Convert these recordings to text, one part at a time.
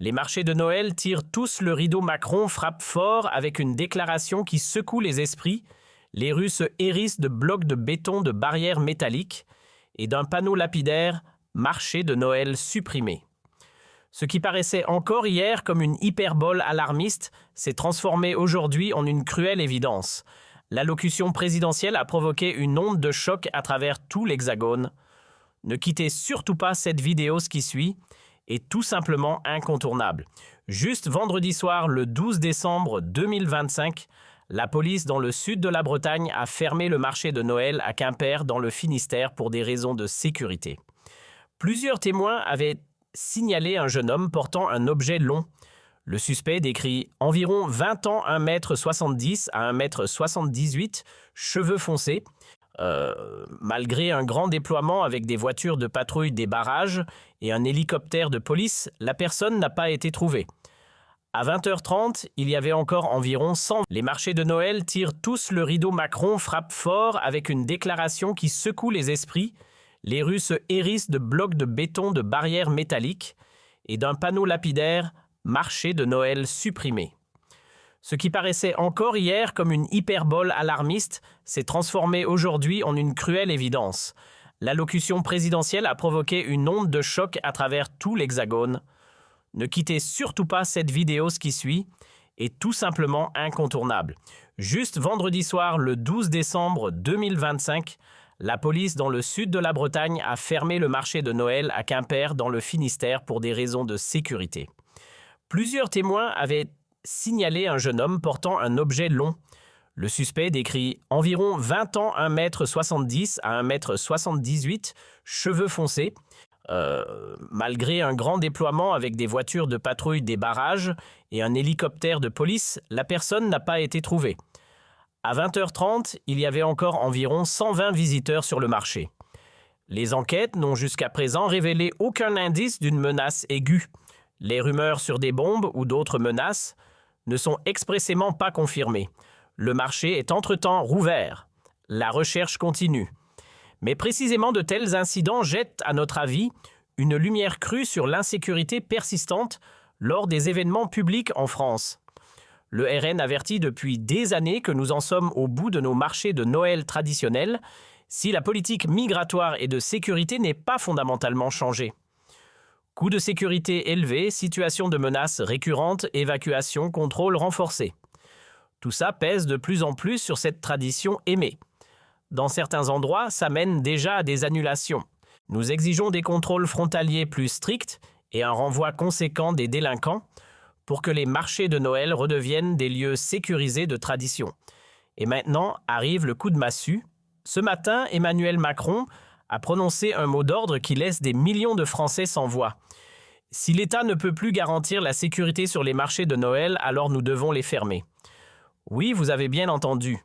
Les marchés de Noël tirent tous le rideau Macron frappe fort avec une déclaration qui secoue les esprits. Les rues se hérissent de blocs de béton de barrières métalliques et d'un panneau lapidaire « Marché de Noël supprimé ». Ce qui paraissait encore hier comme une hyperbole alarmiste s'est transformé aujourd'hui en une cruelle évidence. L'allocution présidentielle a provoqué une onde de choc à travers tout l'Hexagone. Ne quittez surtout pas cette vidéo, ce qui suit est tout simplement incontournable. Juste vendredi soir, le 12 décembre 2025, la police dans le sud de la Bretagne a fermé le marché de Noël à Quimper dans le Finistère pour des raisons de sécurité. Plusieurs témoins avaient signalé un jeune homme portant un objet long. Le suspect décrit environ 20 ans, 1,70 m à 1,78 m, cheveux foncés. Malgré un grand déploiement avec des voitures de patrouille des barrages et un hélicoptère de police, la personne n'a pas été trouvée. À 20h30, il y avait encore environ 100. Les marchés de Noël tirent tous le rideau Macron frappe fort avec une déclaration qui secoue les esprits. Les rues se hérissent de blocs de béton de barrières métalliques et d'un panneau lapidaire « Marché de Noël supprimé ». Ce qui paraissait encore hier comme une hyperbole alarmiste s'est transformé aujourd'hui en une cruelle évidence. L'allocution présidentielle a provoqué une onde de choc à travers tout l'Hexagone. Ne quittez surtout pas cette vidéo, ce qui suit est tout simplement incontournable. Juste vendredi soir, le 12 décembre 2025, la police dans le sud de la Bretagne a fermé le marché de Noël à Quimper dans le Finistère pour des raisons de sécurité. Plusieurs témoins avaient signalé un jeune homme portant un objet long. Le suspect décrit environ 20 ans, 1,70 m à 1,78 m, cheveux foncés. Malgré un grand déploiement avec des voitures de patrouille des barrages et un hélicoptère de police, la personne n'a pas été trouvée. À 20h30, il y avait encore environ 120 visiteurs sur le marché. Les enquêtes n'ont jusqu'à présent révélé aucun indice d'une menace aiguë. Les rumeurs sur des bombes ou d'autres menaces ne sont expressément pas confirmées. Le marché est entre-temps rouvert. La recherche continue. Mais précisément de tels incidents jettent, à notre avis, une lumière crue sur l'insécurité persistante lors des événements publics en France. Le RN avertit depuis des années que nous en sommes au bout de nos marchés de Noël traditionnels si la politique migratoire et de sécurité n'est pas fondamentalement changée. Coûts de sécurité élevés, situation de menaces récurrentes, évacuation, contrôle renforcé. Tout ça pèse de plus en plus sur cette tradition aimée. Dans certains endroits, ça mène déjà à des annulations. Nous exigeons des contrôles frontaliers plus stricts et un renvoi conséquent des délinquants pour que les marchés de Noël redeviennent des lieux sécurisés de tradition. Et maintenant arrive le coup de massue. Ce matin, Emmanuel Macron a prononcé un mot d'ordre qui laisse des millions de Français sans voix. Si l'État ne peut plus garantir la sécurité sur les marchés de Noël, alors nous devons les fermer. Oui, vous avez bien entendu.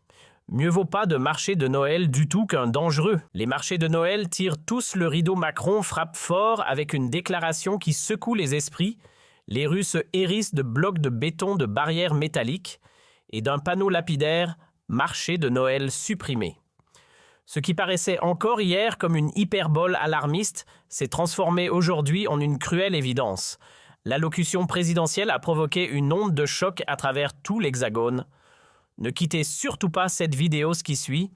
Mieux vaut pas de marché de Noël du tout qu'un dangereux. Les marchés de Noël tirent tous le rideau Macron frappe fort avec une déclaration qui secoue les esprits. Les rues se hérissent de blocs de béton de barrières métalliques et d'un panneau lapidaire « Marché de Noël supprimé ». Ce qui paraissait encore hier comme une hyperbole alarmiste s'est transformé aujourd'hui en une cruelle évidence. L'allocution présidentielle a provoqué une onde de choc à travers tout l'Hexagone. Ne quittez surtout pas cette vidéo, ce qui suit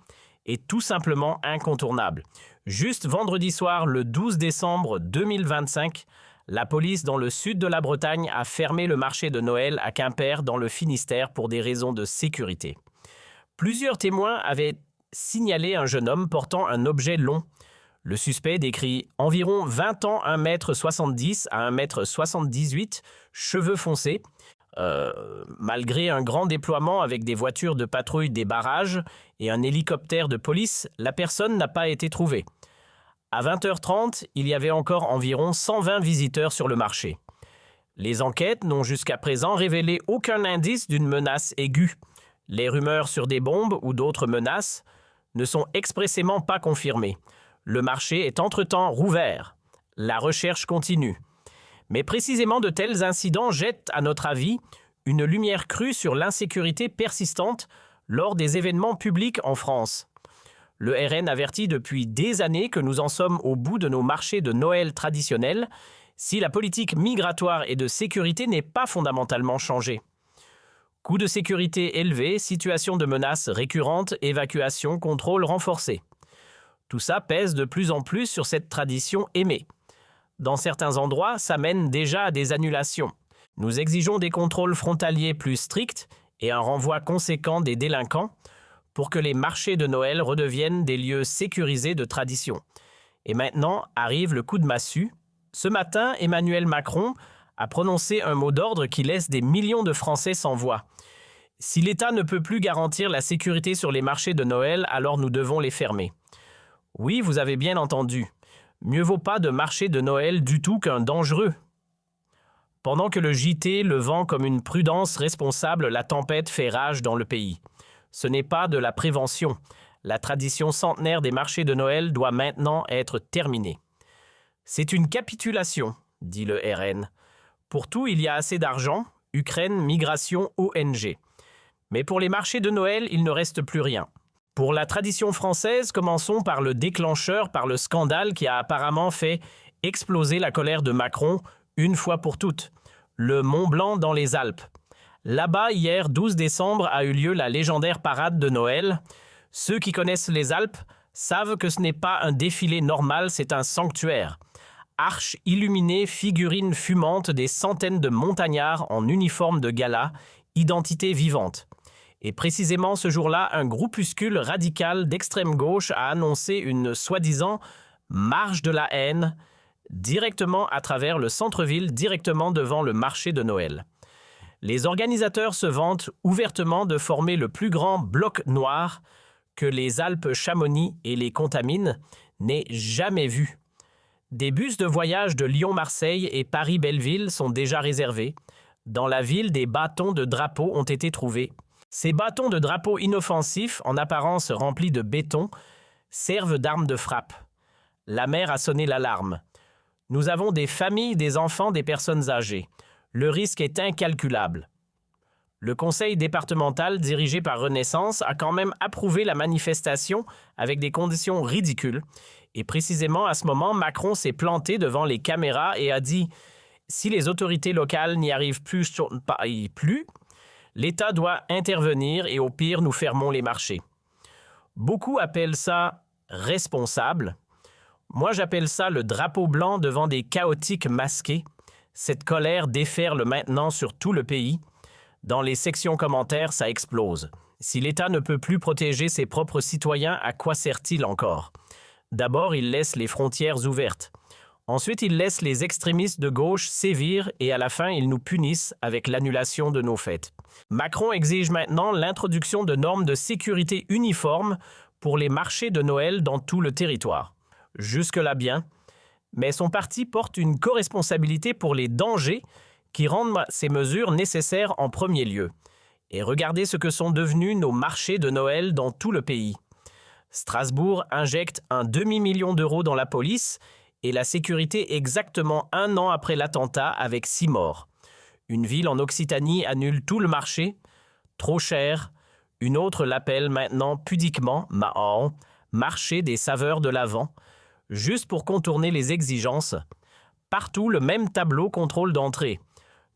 est tout simplement incontournable. Juste vendredi soir, le 12 décembre 2025, la police dans le sud de la Bretagne a fermé le marché de Noël à Quimper dans le Finistère pour des raisons de sécurité. Plusieurs témoins avaient signalé un jeune homme portant un objet long. Le suspect décrit environ 20 ans, 1,70 m à 1,78 m, cheveux foncés. Malgré un grand déploiement avec des voitures de patrouille des barrages et un hélicoptère de police, la personne n'a pas été trouvée. À 20h30, il y avait encore environ 120 visiteurs sur le marché. Les enquêtes n'ont jusqu'à présent révélé aucun indice d'une menace aiguë. Les rumeurs sur des bombes ou d'autres menaces ne sont expressément pas confirmées. Le marché est entre-temps rouvert. La recherche continue. Mais précisément de tels incidents jettent, à notre avis, une lumière crue sur l'insécurité persistante lors des événements publics en France. Le RN avertit depuis des années que nous en sommes au bout de nos marchés de Noël traditionnels si la politique migratoire et de sécurité n'est pas fondamentalement changée. Coûts de sécurité élevés, situation de menaces récurrentes, évacuation, contrôle renforcé. Tout ça pèse de plus en plus sur cette tradition aimée. Dans certains endroits, ça mène déjà à des annulations. Nous exigeons des contrôles frontaliers plus stricts et un renvoi conséquent des délinquants pour que les marchés de Noël redeviennent des lieux sécurisés de tradition. Et maintenant arrive le coup de massue. Ce matin, Emmanuel Macron a prononcé un mot d'ordre qui laisse des millions de Français sans voix. Si l'État ne peut plus garantir la sécurité sur les marchés de Noël, alors nous devons les fermer. Oui, vous avez bien entendu. Mieux vaut pas de marché de Noël du tout qu'un dangereux. Pendant que le JT le vend comme une prudence responsable, la tempête fait rage dans le pays. Ce n'est pas de la prévention. La tradition centenaire des marchés de Noël doit maintenant être terminée. C'est une capitulation, dit le RN. Pour tout, il y a assez d'argent, Ukraine, migration, ONG. Mais pour les marchés de Noël, il ne reste plus rien. Pour la tradition française, commençons par le déclencheur, par le scandale qui a apparemment fait exploser la colère de Macron une fois pour toutes. Le Mont Blanc dans les Alpes. Là-bas, hier 12 décembre, a eu lieu la légendaire parade de Noël. Ceux qui connaissent les Alpes savent que ce n'est pas un défilé normal, c'est un sanctuaire. Arches illuminées, figurines fumantes, des centaines de montagnards en uniforme de gala, identité vivante. Et précisément ce jour-là, un groupuscule radical d'extrême gauche a annoncé une soi-disant marche de la haine directement à travers le centre-ville, directement devant le marché de Noël. Les organisateurs se vantent ouvertement de former le plus grand bloc noir que les Alpes-Chamonix et les Contamines n'aient jamais vu. Des bus de voyage de Lyon-Marseille et Paris-Belleville sont déjà réservés. Dans la ville, des bâtons de drapeaux ont été trouvés. Ces bâtons de drapeaux inoffensifs, en apparence remplis de béton, servent d'armes de frappe. La maire a sonné l'alarme. Nous avons des familles, des enfants, des personnes âgées. Le risque est incalculable. Le conseil départemental, dirigé par Renaissance, a quand même approuvé la manifestation avec des conditions ridicules. Et précisément à ce moment, Macron s'est planté devant les caméras et a dit « Si les autorités locales n'y arrivent plus, l'État doit intervenir et au pire, nous fermons les marchés. » Beaucoup appellent ça « responsable ». Moi, j'appelle ça le drapeau blanc devant des chaotiques masqués. Cette colère déferle maintenant sur tout le pays. Dans les sections commentaires, ça explose. Si l'État ne peut plus protéger ses propres citoyens, à quoi sert-il encore? D'abord, il laisse les frontières ouvertes. Ensuite, il laisse les extrémistes de gauche sévir et à la fin, ils nous punissent avec l'annulation de nos fêtes. Macron exige maintenant l'introduction de normes de sécurité uniformes pour les marchés de Noël dans tout le territoire. Jusque-là bien, mais son parti porte une corresponsabilité pour les dangers qui rendent ces mesures nécessaires en premier lieu. Et regardez ce que sont devenus nos marchés de Noël dans tout le pays. Strasbourg injecte un demi-million d'euros dans la police et la sécurité exactement 1 an après l'attentat avec 6 morts. Une ville en Occitanie annule tout le marché. Trop cher. Une autre l'appelle maintenant pudiquement Mahon, marché des saveurs de l'Avent, juste pour contourner les exigences. Partout, le même tableau contrôle d'entrée.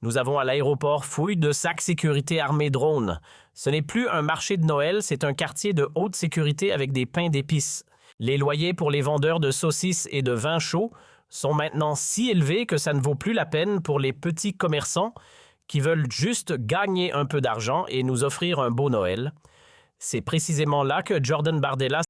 Nous avons à l'aéroport fouille de sacs sécurité armés drones. Ce n'est plus un marché de Noël, c'est un quartier de haute sécurité avec des pains d'épices. Les loyers pour les vendeurs de saucisses et de vin chaud sont maintenant si élevés que ça ne vaut plus la peine pour les petits commerçants qui veulent juste gagner un peu d'argent et nous offrir un beau Noël. C'est précisément là que Jordan Bardella